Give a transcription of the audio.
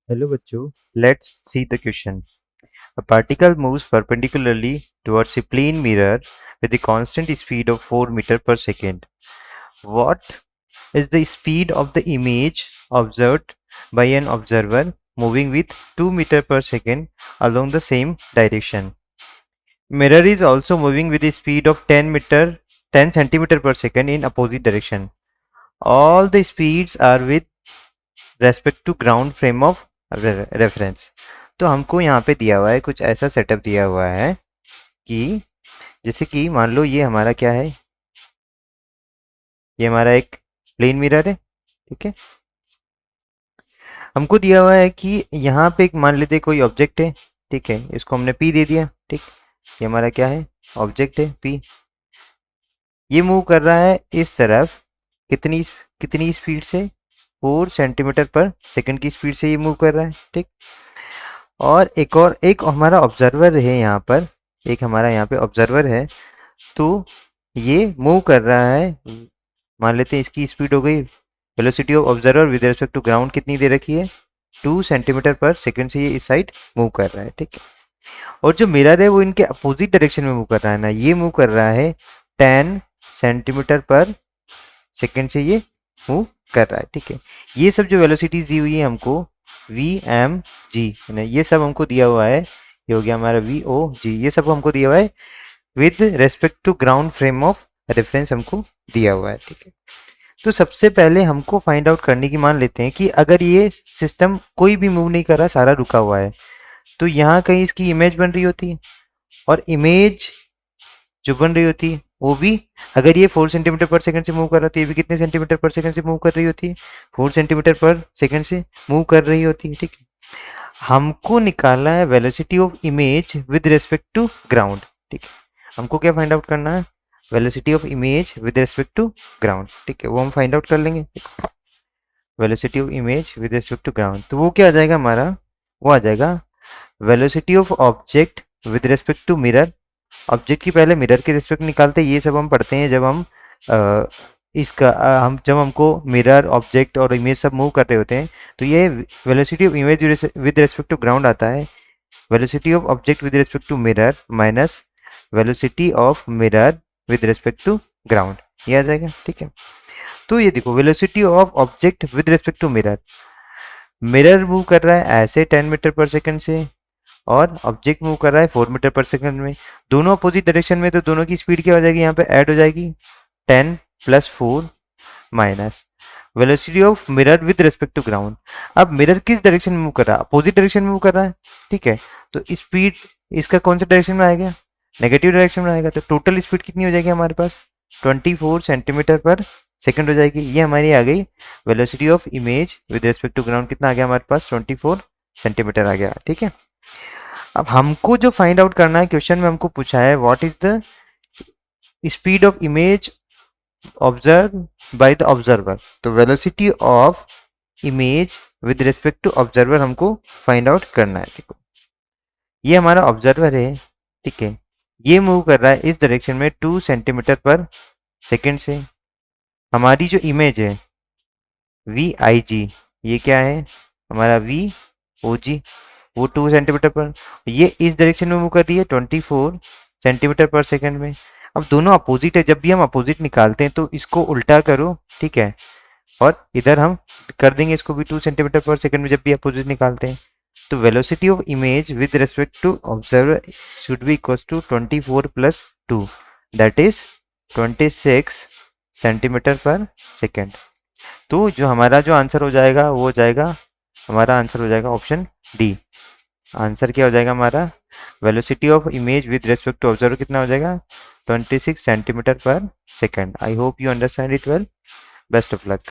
Hello बच्चों, let's see the question. A particle moves perpendicularly towards a plane mirror with a constant speed of 4 meter per second. What is the speed of the image observed by an observer moving with 2 meter per second along the same direction? Mirror is also moving with a speed of 10 centimeter per second in opposite direction. All the speeds are with respect to ground frame of reference. तो हमको यहाँ पे दिया हुआ है कुछ ऐसा setup दिया हुआ है कि जैसे कि मान लो ये हमारा क्या है, ये हमारा एक प्लेन मिरर है। ठीक है, हमको दिया हुआ है कि यहाँ पे एक मान लेते कोई ऑब्जेक्ट है। ठीक है, इसको हमने पी दे दिया। ठीक, ये हमारा क्या है, ऑब्जेक्ट है पी। ये मूव कर रहा है इस तरफ कितनी कितनी स्पीड से, 4 सेंटीमीटर पर सेकंड की स्पीड से ये मूव कर रहा है। ठीक, और एक हमारा ऑब्जर्वर है यहाँ पर, एक हमारा यहाँ पे ऑब्जर्वर है। तो ये मूव कर रहा है, मान लेते हैं इसकी स्पीड हो गई, velocity of observer with respect to ground कितनी दे रखी है, 2 सेंटीमीटर पर सेकंड से ये इस साइड मूव कर रहा है। ठीक है, और जो मिरर है वो इनके अपोजिट डायरेक्शन में मूव कर रहा है ना, ये मूव कर रहा है 10 सेंटीमीटर पर सेकंड से ये मूव कर रहा है। ठीक है, ये सब जो वेलोसिटीज दी हुई है हमको वी एम जी, ये सब हमको दिया हुआ है। ये हो गया हमारा वी ओ जी, ये सब हमको दिया हुआ है with respect to ground frame of reference हमको दिया हुआ है। ठीक है, तो सबसे पहले हमको फाइंड आउट करने की, मान लेते हैं कि अगर ये सिस्टम कोई भी मूव नहीं कर रहा, सारा रुका हुआ है, तो यहाँ कहीं इसकी इमेज बन रही होती है, और इमेज जो बन रही होती है वो भी, अगर ये 4 सेंटीमीटर पर सेकंड से मूव कर रहा है तो ये भी कितने सेंटीमीटर पर सेकंड से मूव कर रही होती है, 4 सेंटीमीटर पर सेकंड से मूव कर रही होती है। ठीक है, हमको निकालना है velocity of image with respect to ground. ठीक है, हमको क्या फाइंड आउट करना है, velocity of image with respect to ground. ठीक है, वो हम फाइंड आउट कर लेंगे। Velocity of image with respect to ground, तो वो क्या आ जाएगा हमारा, वो आ जाएगा velocity of object with respect to mirror. Object की पहले मिरर के रिस्पेक्ट निकालते हैं, ये सब हम पढ़ते हैं जब हम इसका हम जब हमको मिरर ऑब्जेक्ट और इमेज सब मूव कर रहे होते हैं, तो ये velocity of image with respect to ground आता है, velocity of object with respect to mirror minus velocity of mirror with respect to ground, ये आ जाएगा। ठीक है, तो ये देखो velocity of object with respect to mirror, mirror move कर रहा है ऐसे 10 मीटर पर सेकंड से, और ऑब्जेक्ट मूव कर रहा है 4 मीटर पर सेकंड में, दोनों अपोजिट डायरेक्शन में, तो दोनों की स्पीड क्या हो जाएगी, यहाँ पे ऐड हो जाएगी 10 plus 4 minus velocity of mirror with respect to ground. अब मिरर किस डायरेक्शन में मूव कर रहा है, अपोजिट डायरेक्शन में मूव कर रहा है। ठीक है, तो स्पीड इसका कौन सा डायरेक्शन में आएगा, नेगेटिव डायरेक्शन में आएगा, तो टोटल स्पीड कितनी हो जाएगी हमारे पास, 24 सेंटीमीटर पर सेकंड हो जाएगी। ये हमारी आ गई velocity of image with respect to ground, कितना आ गया हमारे पास, 24 सेंटीमीटर आ गया। ठीक है, अब हमको जो फाइंड आउट करना है, क्वेश्चन में हमको पूछा है what is the speed of image observe by the observer, तो velocity of image with respect to observer हमको फाइंड आउट करना है। देखो ये हमारा ऑब्जर्वर है। ठीक है, ये मूव कर रहा है इस डायरेक्शन में 2 सेंटीमीटर पर सेकंड से। हमारी जो इमेज है वी आई जी, ये क्या है हमारा वी ओ जी, वो 2 सेंटीमीटर पर, ये इस डायरेक्शन में मूव कर रही है 24 सेंटीमीटर पर सेकंड में। अब दोनों अपोजिट है, जब भी हम अपोजिट निकालते हैं तो इसको उल्टा करो। ठीक है, और इधर हम कर देंगे इसको भी 2 सेंटीमीटर पर सेकंड में जब भी अपोजिट निकालते हैं। तो velocity of image with respect to observer should be equal to 24 plus 2, that is 26 centimetre per second. तो जो हमारा जो आंसर हो जाएगा वो हो जाएगा, हमारा आंसर हो जाएगा ऑप्शन डी। आंसर क्या हो जाएगा हमारा, velocity of image with respect to observer कितना हो जाएगा, 26 centimetre per second. I hope you understand it well. Best of luck.